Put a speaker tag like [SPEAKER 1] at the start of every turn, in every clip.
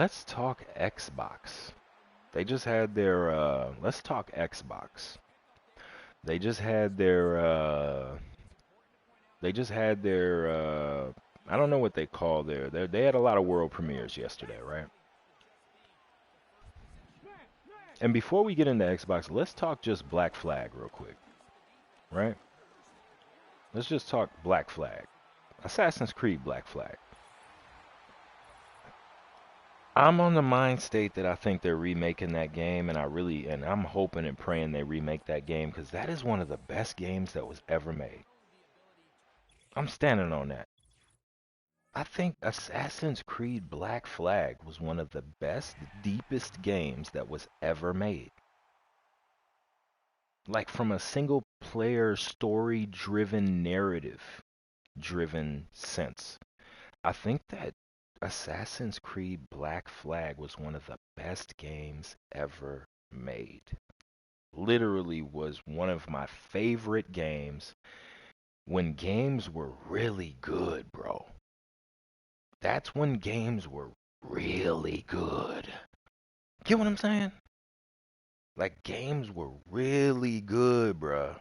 [SPEAKER 1] Let's talk Xbox. They just had their let's talk Xbox. They just had their I don't know what they call they had a lot of world premieres yesterday, right? And before we get into Xbox, let's talk just Black Flag real quick, right? Let's just talk Black Flag. Assassin's Creed Black Flag. I'm on the mind state that I think they're remaking that game, and I'm hoping and praying they remake that game because that is one of the best games that was ever made. I'm standing on that. I think Assassin's Creed Black Flag was one of the best, deepest games that was ever made. Like from a single player story driven, narrative driven sense. I think that Assassin's Creed Black Flag was one of the best games ever made. Literally was one of my favorite games when games were really good, bro. That's when games were really good. Get what I'm saying? Like games were really good, bro.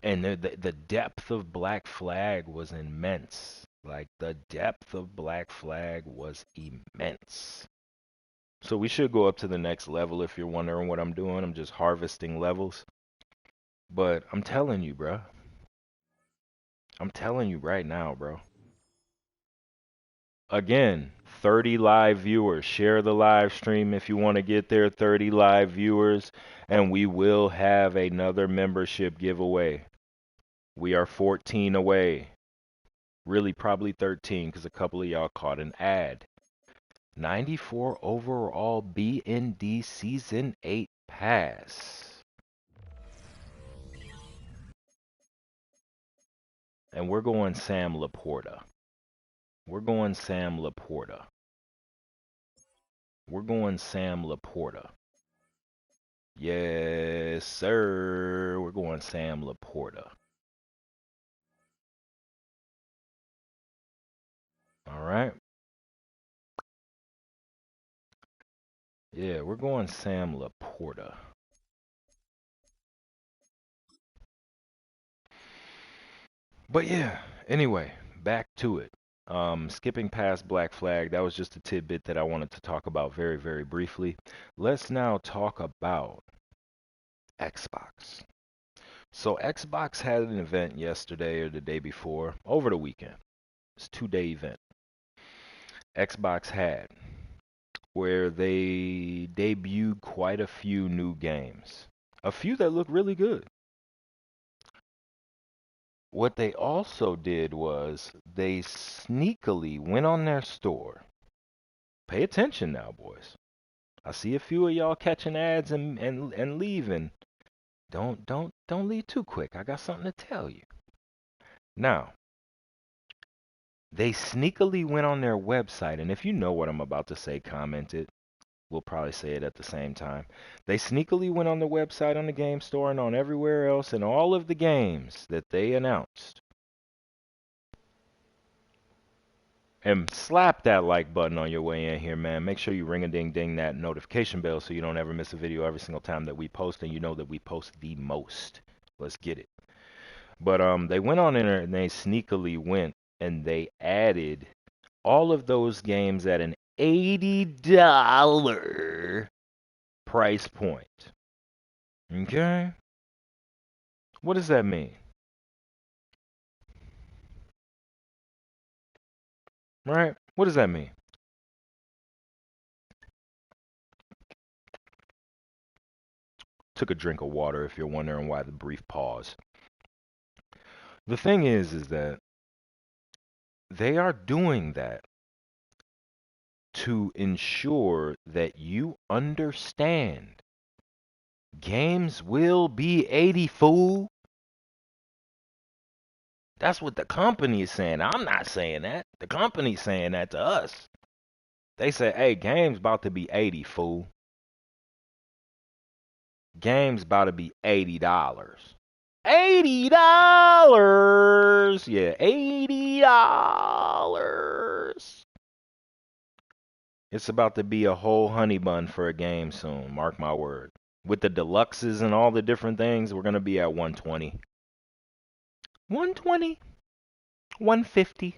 [SPEAKER 1] And the depth of Black Flag was immense. Like the depth of Black Flag was immense. So we should go up to the next level if you're wondering what I'm doing. I'm just harvesting levels. But I'm telling you, bro. I'm telling you right now, bro. Again, 30 live viewers. Share the live stream if you want to get there. 30 live viewers. And we will have another membership giveaway. We are 14 away. Really, probably 13 because a couple of y'all caught an ad. 94 overall B&D Season 8 pass. And we're going Sam Laporta. We're going Sam Laporta. We're going Sam Laporta. Yes, sir. We're going Sam Laporta. All right. Yeah, we're going Sam Laporta. But yeah, anyway, back to it. Skipping past Black Flag, that was just a tidbit that I wanted to talk about very, very briefly. Let's now talk about Xbox. So Xbox had an event yesterday or the day before, over the weekend. It's a 2-day event. Xbox had where they debuted quite a few new games. A few that look really good. What they also did was they sneakily went on their store. Pay attention now, boys. I see a few of y'all catching ads and leaving. Don't leave too quick. I got something to tell you. Now, they sneakily went on their website, and if you know what I'm about to say, comment it. We'll probably say it at the same time. They sneakily went on the website, on the game store, and on everywhere else, and all of the games that they announced. And slap that like button on your way in here, man. Make sure you ring a ding ding that notification bell so you don't ever miss a video every single time that we post, and you know that we post the most. Let's get it. But they went on in there and they sneakily went and they added all of those games at an $80 price point. Okay? What does that mean? Right? What does that mean? Took a drink of water if you're wondering why the brief pause. The thing is that they are doing that to ensure that you understand games will be 80, fool. That's what the company is saying. I'm not saying that. The company's saying that to us. They say, hey, game's about to be 80, fool. Game's about to be $80. $80. Yeah, $80. It's about to be a whole honey bun for a game soon. Mark my word. With the deluxes and all the different things, we're going to be at 120. 120? 150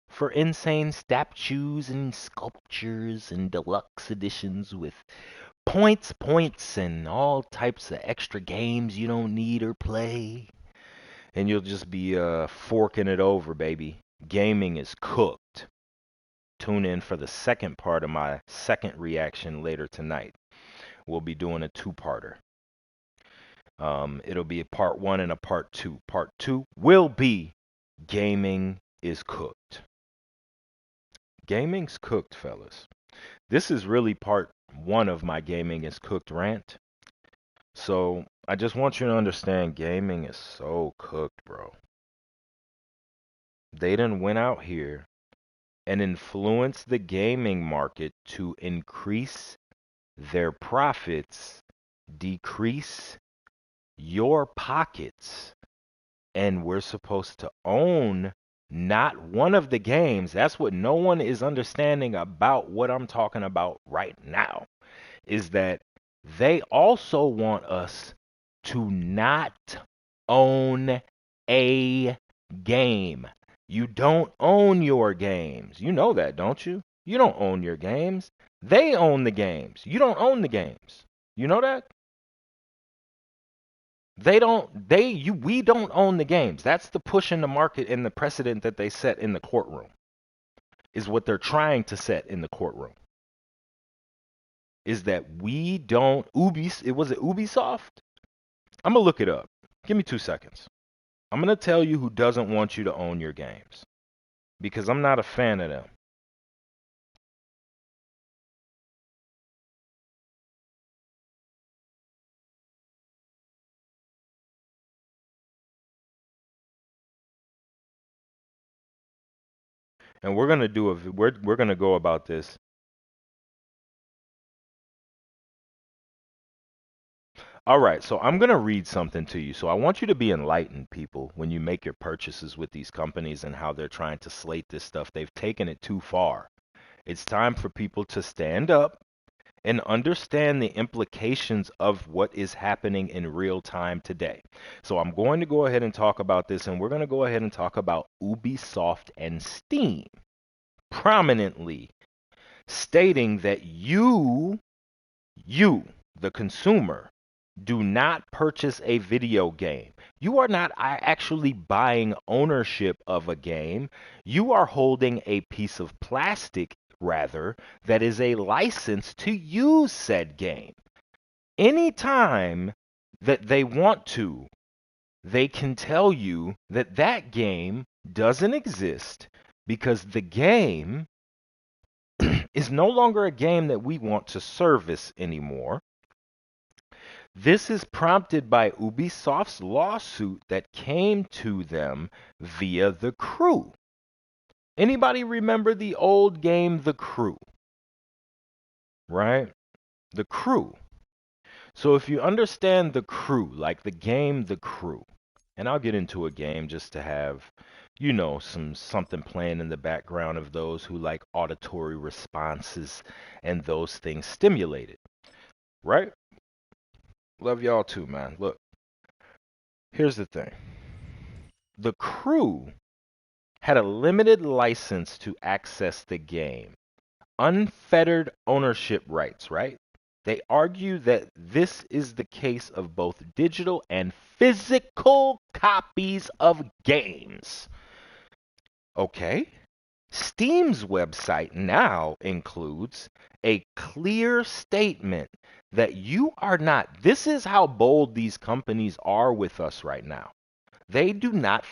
[SPEAKER 1] for insane statues and sculptures and deluxe editions with points, and all types of extra games you don't need or play. And you'll just be forking it over, baby. Gaming is cooked. Tune in for the second part of my second reaction later tonight. We'll be doing a two-parter. It'll be a part 1 and a part 2. Part 2 will be Gaming is Cooked. Gaming's cooked, fellas. This is really part 1 of my Gaming is Cooked rant. So I just want you to understand gaming is so cooked, bro. They done went out here and influenced the gaming market to increase their profits, decrease your pockets, and we're supposed to own not one of the games. That's what no one is understanding about what I'm talking about right now, is that they also want us to not own a game. You don't own your games. You know that, don't you? You don't own your games. They own the games. You don't own the games. You know that? We don't own the games. That's the push in the market and the precedent that they set in the courtroom. Is what they're trying to set in the courtroom. Is that we don't was it Ubisoft? I'm gonna look it up. Give me 2 seconds. I'm gonna tell you who doesn't want you to own your games. Because I'm not a fan of them. And we're gonna do we're gonna go about this. All right, so I'm gonna read something to you. So I want you to be enlightened, people, when you make your purchases with these companies and how they're trying to slate this stuff. They've taken it too far. It's time for people to stand up and understand the implications of what is happening in real time today. So I'm going to go ahead and talk about this, and we're going to go ahead and talk about Ubisoft and Steam prominently stating that you, the consumer, do not purchase a video game. You are not actually buying ownership of a game. You are holding a piece of plastic, rather, that is a license to use said game. Anytime that they want to, they can tell you that that game doesn't exist because the game is no longer a game that we want to service anymore. This is prompted by Ubisoft's lawsuit that came to them via The Crew. Anybody remember the old game The Crew? Right? The Crew. So if you understand The Crew, like the game The Crew, and I'll get into a game just to have, something playing in the background of those who like auditory responses and those things stimulated. Right? Love y'all too, man. Look, here's the thing. The Crew had a limited license to access the game. Unfettered ownership rights, right? They argue that this is the case of both digital and physical copies of games. Okay. Steam's website now includes a clear statement that you are not, this is how bold these companies are with us right now. They do not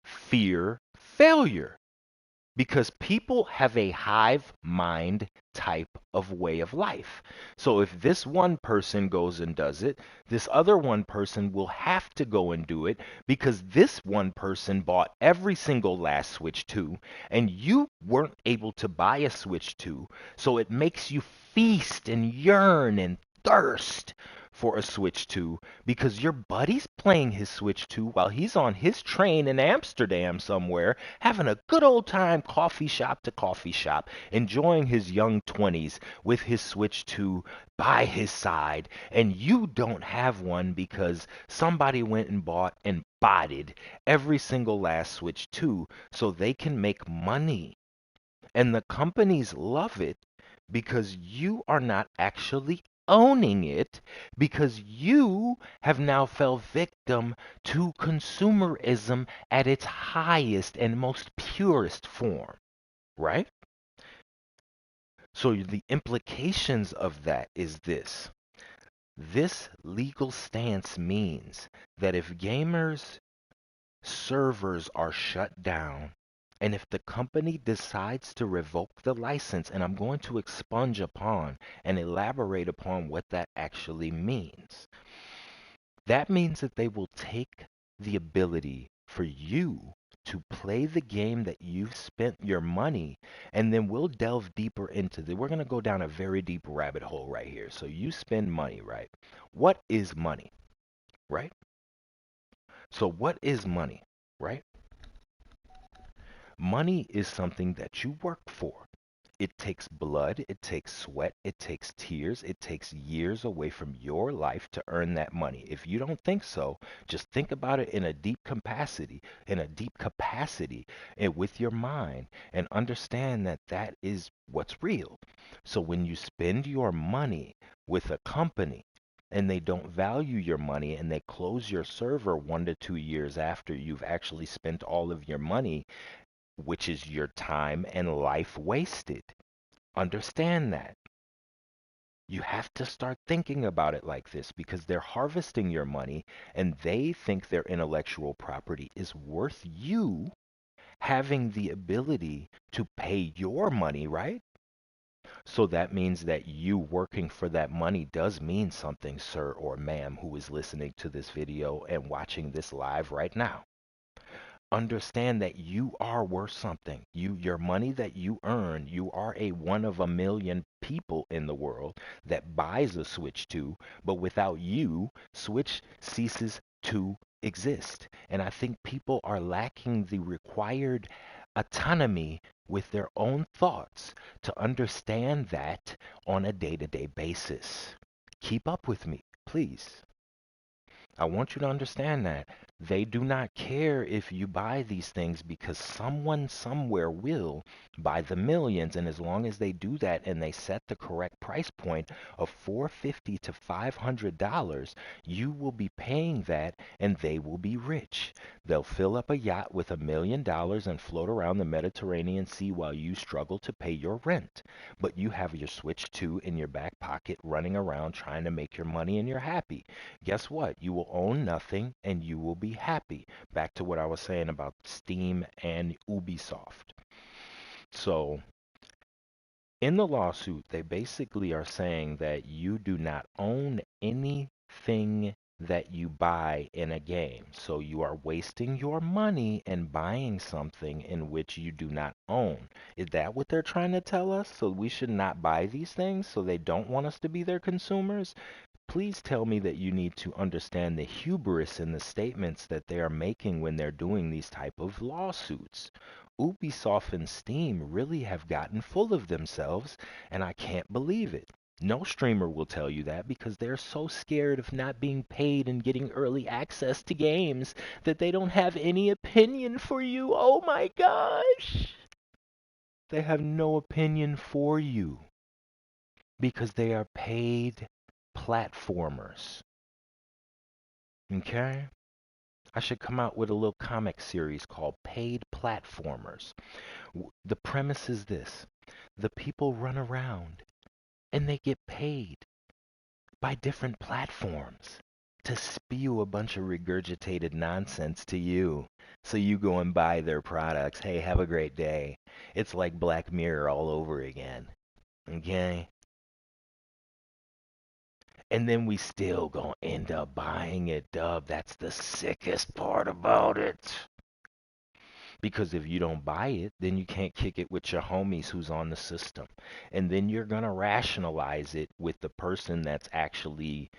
[SPEAKER 1] fear failure because people have a hive mind type of way of life. So if this one person goes and does it, this other one person will have to go and do it because this one person bought every single last Switch 2 and you weren't able to buy a Switch 2. So it makes you feast and yearn and thirst for a Switch 2 because your buddy's playing his Switch 2 while he's on his train in Amsterdam somewhere, having a good old time coffee shop to coffee shop, enjoying his young 20s with his Switch 2 by his side, and you don't have one because somebody went and bought and botted every single last Switch 2 so they can make money. And the companies love it because you are not actually owning it because you have now fell victim to consumerism at its highest and most purest form, right? So the implications of that is this. This legal stance means that if gamers' servers are shut down, and if the company decides to revoke the license, and I'm going to expunge upon and elaborate upon what that actually means, that means that they will take the ability for you to play the game that you've spent your money, and then we'll delve deeper into the. We're going to go down a very deep rabbit hole right here. So you spend money, right? What is money, right? So what is money, right? Money is something that you work for. It takes blood, it takes sweat, it takes tears, it takes years away from your life to earn that money. If you don't think so, just think about it in a deep capacity, and with your mind, and understand that that is what's real. So when you spend your money with a company, and they don't value your money and they close your server 1 to 2 years after you've actually spent all of your money, which is your time and life wasted. Understand that. You have to start thinking about it like this because they're harvesting your money and they think their intellectual property is worth you having the ability to pay your money, right? So that means that you working for that money does mean something, sir or ma'am, who is listening to this video and watching this live right now. Understand that you are worth something. Your money that you earn, you are a one of a million people in the world that buys a Switch 2, but without you, Switch ceases to exist. And I think people are lacking the required autonomy with their own thoughts to understand that on a day-to-day basis. Keep up with me, please. I want you to understand that they do not care if you buy these things because someone somewhere will buy the millions. And as long as they do that and they set the correct price point of $450 to $500, you will be paying that and they will be rich. They'll fill up a yacht with $1 million and float around the Mediterranean Sea while you struggle to pay your rent. But you have your Switch 2 in your back pocket running around trying to make your money and you're happy. Guess what? You will own nothing and you will be happy. Back to what I was saying about Steam and Ubisoft. So, in the lawsuit, they basically are saying that you do not own anything that you buy in a game. So, you are wasting your money and buying something in which you do not own. Is that what they're trying to tell us? So, we should not buy these things so they don't want us to be their consumers? Please tell me that you need to understand the hubris in the statements that they are making when they're doing these type of lawsuits. Ubisoft and Steam really have gotten full of themselves, and I can't believe it. No streamer will tell you that because they're so scared of not being paid and getting early access to games that they don't have any opinion for you. Oh my gosh! They have no opinion for you because they are paid platformers. Okay? I should come out with a little comic series called Paid Platformers. The premise is this. The people run around and they get paid by different platforms to spew a bunch of regurgitated nonsense to you. So you go and buy their products. Hey, have a great day. It's like Black Mirror all over again. Okay? And then we still gonna end up buying it, Dub. That's the sickest part about it. Because if you don't buy it, then you can't kick it with your homies who's on the system. And then you're gonna rationalize it with the person that's actually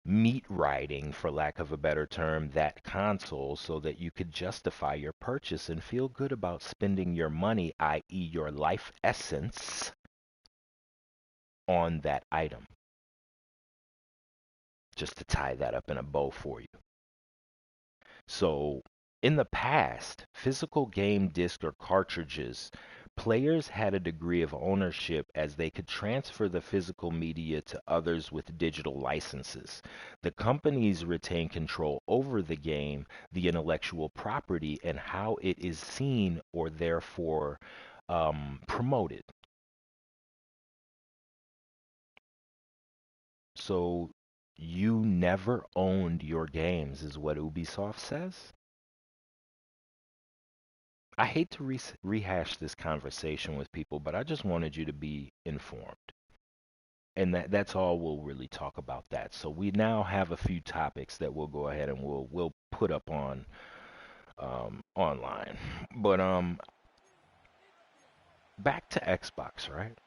[SPEAKER 1] meat riding, for lack of a better term, that console so that you could justify your purchase and feel good about spending your money, i.e., your life essence, on that item. Just to tie that up in a bow for you. So, in the past, physical game disc or cartridges, players had a degree of ownership as they could transfer the physical media to others with digital licenses. The companies retain control over the game, the intellectual property, and how it is seen or therefore promoted. So, you never owned your games, is what Ubisoft says. I hate to rehash this conversation with people, but I just wanted you to be informed. And that's all we'll really talk about that. So we now have a few topics that we'll go ahead and we'll put up on online. But back to Xbox, right?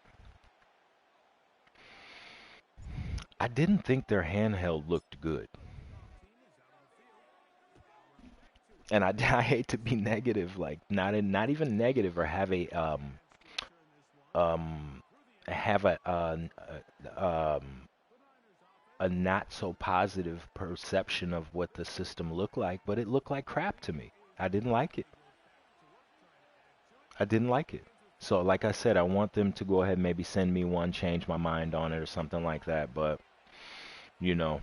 [SPEAKER 1] I didn't think their handheld looked good. And I hate to be negative, like not even negative, or um have a not so positive perception of what the system looked like, but it looked like crap to me. I didn't like it. I didn't like it. So like I said, I want them to go ahead and maybe send me one, change my mind on it or something like that. But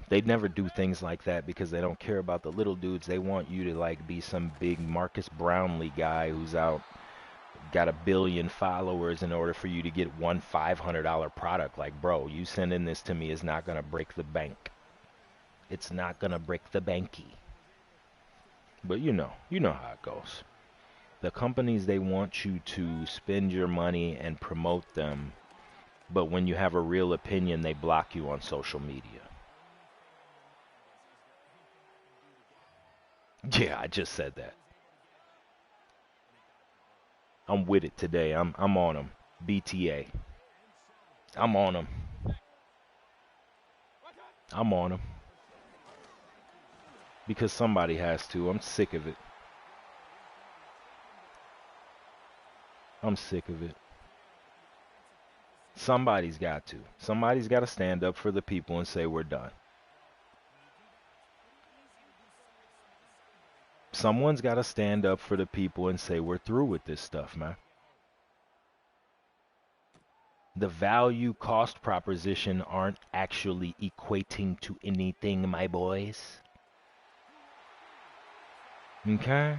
[SPEAKER 1] they'd never do things like that because they don't care about the little dudes. They want you to like be some big Marcus Brownlee guy who's out got 1 billion followers in order for you to get one $500 product. Like, bro, you sending this to me is not gonna break the bank. It's not gonna break the banky. But you know how it goes. The companies, they want you to spend your money and promote them, but when you have a real opinion, they block you on social media. Yeah, I just said that. I'm with it today. I'm on them. BTA. I'm on them. I'm on them because somebody has to. I'm sick of it. I'm sick of it. Somebody's got to. Somebody's got to stand up for the people and say we're done. Someone's got to stand up for the people and say we're through with this stuff, man. The value cost proposition aren't actually equating to anything, my boys. Okay?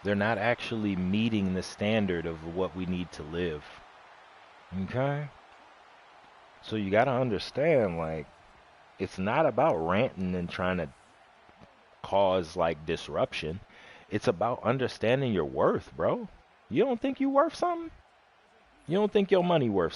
[SPEAKER 1] They're not actually meeting the standard of what we need to live. Okay? So you got to understand, like, it's not about ranting and trying to cause, like, disruption. It's about understanding your worth, bro. You don't think you worth something? You don't think your money worth something?